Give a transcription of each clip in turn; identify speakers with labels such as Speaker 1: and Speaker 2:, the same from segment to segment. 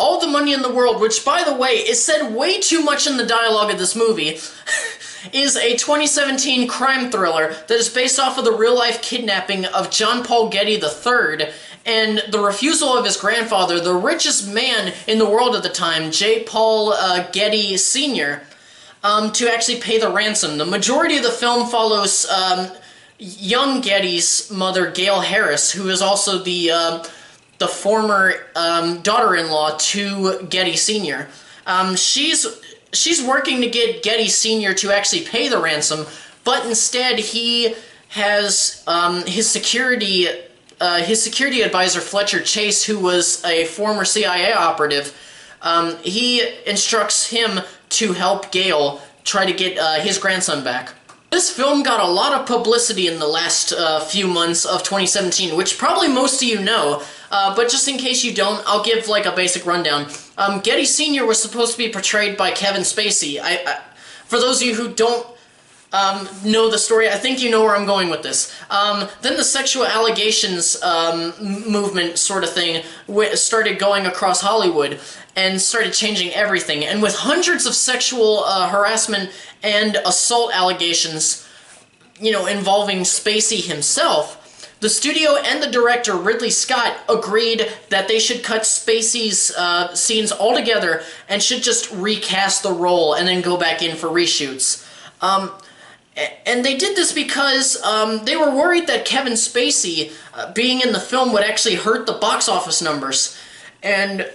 Speaker 1: all the money in the world, which, by the way, is said way too much in the dialogue of this movie, is a 2017 crime thriller that is based off of the real-life kidnapping of John Paul Getty III and the refusal of his grandfather, the richest man in the world at the time, J. Paul Getty Sr., to actually pay the ransom. The majority of the film follows young Getty's mother, Gail Harris, who is also the former daughter-in-law to Getty Sr. She's working to get Getty Sr. to actually pay the ransom, but instead he has his security advisor, Fletcher Chase, who was a former CIA operative. He instructs him to help Gail try to get his grandson back. This film got a lot of publicity in the last few months of 2017, which probably most of you know, but just in case you don't, I'll give like a basic rundown. Getty Sr. was supposed to be portrayed by Kevin Spacey. For those of you who don't know the story, I think you know where I'm going with this. Then the sexual allegations movement sort of thing started going across Hollywood and started changing everything. And with hundreds of sexual harassment and assault allegations, you know, involving Spacey himself, the studio and the director, Ridley Scott, agreed that they should cut Spacey's scenes altogether and should just recast the role and then go back in for reshoots. And they did this because they were worried that Kevin Spacey being in the film would actually hurt the box office numbers. And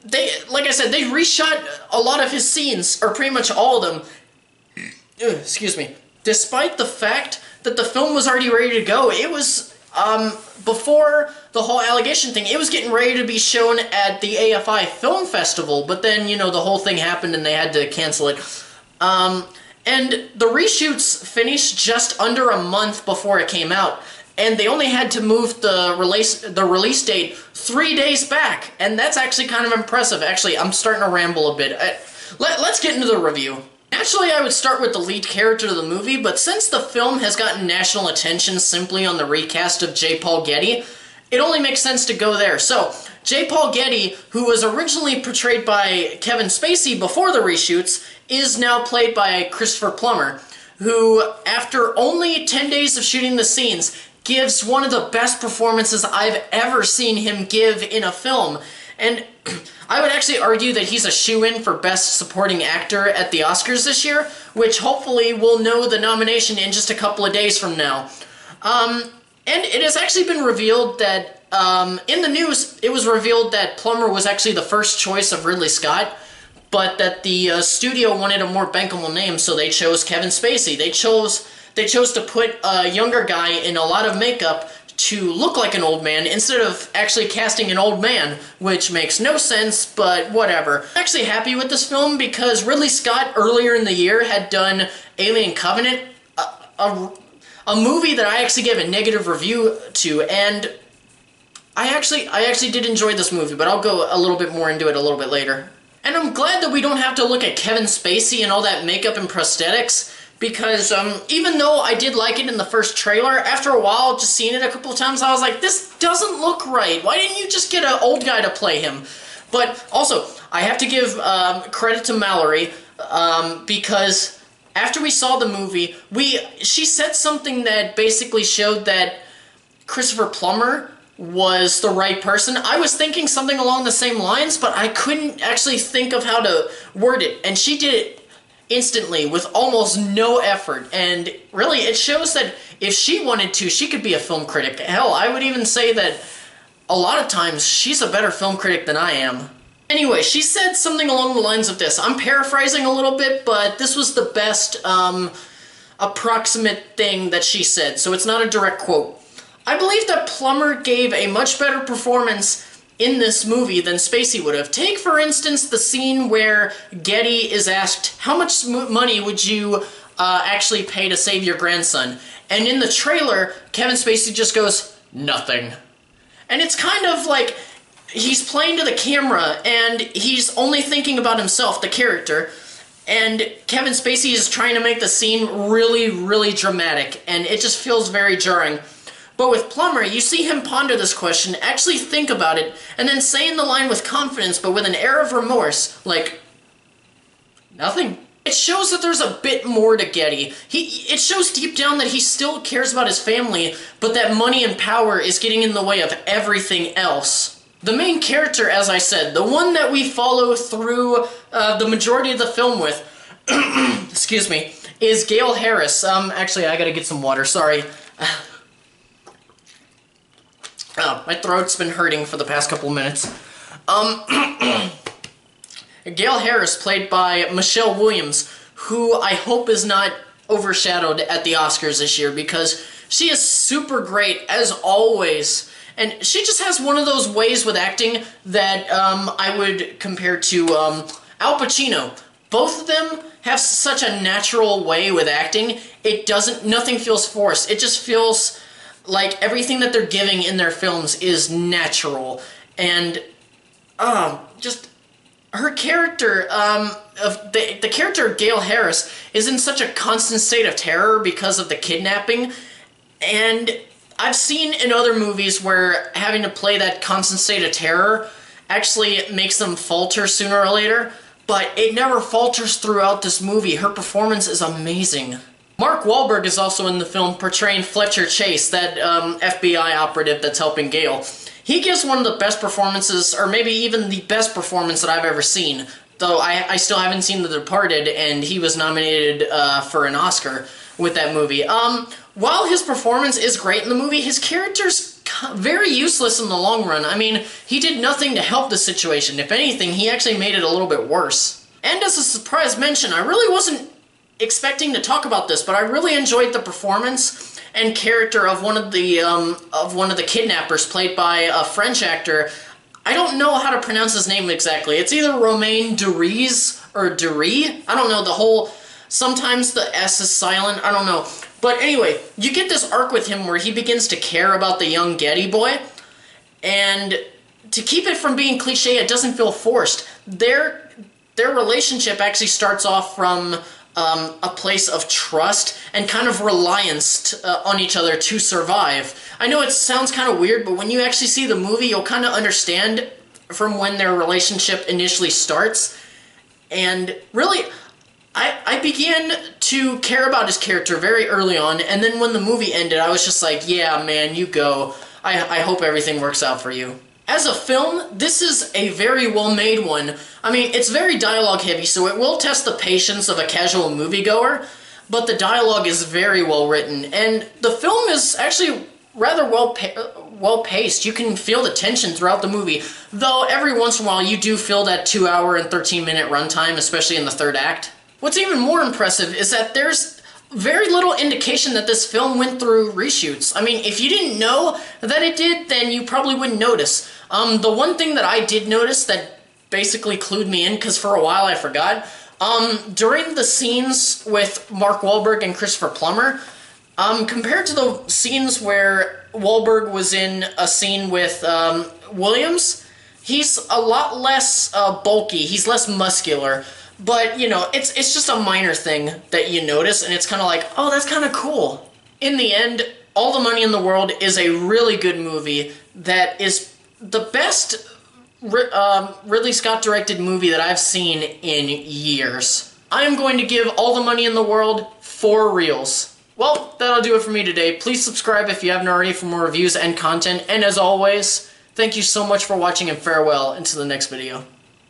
Speaker 1: they, like I said, they reshot a lot of his scenes, or pretty much all of them. Excuse me. Despite the fact that the film was already ready to go, it was, before the whole allegation thing, it was getting ready to be shown at the AFI Film Festival, but then, you know, the whole thing happened and they had to cancel it. And the reshoots finished just under a month before it came out, and they only had to move the release date 3 days back, and that's actually kind of impressive. Actually, I'm starting to ramble a bit. Let's get into the review. Naturally, I would start with the lead character of the movie, but since the film has gotten national attention simply on the recast of J. Paul Getty, it only makes sense to go there. So, J. Paul Getty, who was originally portrayed by Kevin Spacey before the reshoots, is now played by Christopher Plummer, who, after only 10 days of shooting the scenes, gives one of the best performances I've ever seen him give in a film. And I would actually argue that he's a shoo-in for Best Supporting Actor at the Oscars this year, which hopefully we'll know the nomination in just a couple of days from now. And it has actually been revealed that, in the news, it was revealed that Plummer was actually the first choice of Ridley Scott, but that the studio wanted a more bankable name, so they chose Kevin Spacey. They chose to put a younger guy in a lot of makeup to look like an old man instead of actually casting an old man, which makes no sense, but whatever. I'm actually happy with this film because Ridley Scott earlier in the year had done Alien Covenant, a movie that I actually gave a negative review to, and I actually did enjoy this movie, but I'll go a little bit more into it a little bit later. And I'm glad that we don't have to look at Kevin Spacey and all that makeup and prosthetics, because even though I did like it in the first trailer, after a while, just seeing it a couple of times, I was like, this doesn't look right. Why didn't you just get an old guy to play him? But also, I have to give credit to Mallory, because after we saw the movie, she said something that basically showed that Christopher Plummer was the right person. I was thinking something along the same lines, but I couldn't actually think of how to word it, and she did it instantly with almost no effort, and really it shows that if she wanted to, she could be a film critic. Hell, I would even say that a lot of times she's a better film critic than I am. Anyway, she said something along the lines of this. I'm paraphrasing a little bit, but this was the best approximate thing that she said, so it's not a direct quote. I believe that Plummer gave a much better performance in this movie than Spacey would have. Take, for instance, the scene where Getty is asked, how much money would you actually pay to save your grandson? And in the trailer, Kevin Spacey just goes, nothing. And it's kind of like he's playing to the camera, and he's only thinking about himself, the character, and Kevin Spacey is trying to make the scene really, really dramatic, and it just feels very jarring. But with Plummer, you see him ponder this question, actually think about it, and then saying the line with confidence but with an air of remorse, like, nothing. It shows that there's a bit more to Getty. It shows deep down that he still cares about his family, but that money and power is getting in the way of everything else. The main character, as I said, the one that we follow through the majority of the film with, excuse me, is Gale Harris. Actually, I gotta get some water, sorry. Oh, my throat's been hurting for the past couple minutes. Gale Harris, played by Michelle Williams, who I hope is not overshadowed at the Oscars this year, because she is super great, as always. And she just has one of those ways with acting that I would compare to Al Pacino. Both of them have such a natural way with acting. Nothing feels forced. It just feels like everything that they're giving in their films is natural. And, just, her character, the character of Gale Harris is in such a constant state of terror because of the kidnapping. And I've seen in other movies where having to play that constant state of terror actually makes them falter sooner or later. But it never falters throughout this movie. Her performance is amazing. Mark Wahlberg is also in the film portraying Fletcher Chase, that FBI operative that's helping Gale. He gives one of the best performances, or maybe even the best performance that I've ever seen. Though I still haven't seen The Departed, and he was nominated for an Oscar with that movie. While his performance is great in the movie, his character's very useless in the long run. I mean, he did nothing to help the situation. If anything, he actually made it a little bit worse. And as a surprise mention, I really wasn't expecting to talk about this, but I really enjoyed the performance and character of one of the kidnappers, played by a French actor. I don't know how to pronounce his name exactly. It's either Romain Duris or Duris. I don't know, sometimes the S is silent, I don't know. But anyway, you get this arc with him where he begins to care about the young Getty boy, and to keep it from being cliche, it doesn't feel forced. Their relationship actually starts off from a place of trust and kind of reliance on each other to survive. I know it sounds kind of weird, but when you actually see the movie, you'll kind of understand from when their relationship initially starts. And really, I began to care about his character very early on, and then when the movie ended, I was just like, yeah, man, you go. I hope everything works out for you. As a film, this is a very well-made one. I mean, it's very dialogue-heavy, so it will test the patience of a casual moviegoer, but the dialogue is very well-written, and the film is actually rather well-paced. You can feel the tension throughout the movie, though every once in a while you do feel that 2-hour and 13-minute runtime, especially in the third act. What's even more impressive is that there's very little indication that this film went through reshoots. I mean, if you didn't know that it did, then you probably wouldn't notice. The one thing that I did notice that basically clued me in, because for a while I forgot, during the scenes with Mark Wahlberg and Christopher Plummer, compared to the scenes where Wahlberg was in a scene with Williams, he's a lot less bulky, he's less muscular. But, you know, it's just a minor thing that you notice, and it's kind of like, oh, that's kind of cool. In the end, All the Money in the World is a really good movie that is the best Ridley Scott-directed movie that I've seen in years. I am going to give All the Money in the World 4 reels. Well, that'll do it for me today. Please subscribe if you haven't already for more reviews and content, and as always, thank you so much for watching, and farewell until the next video.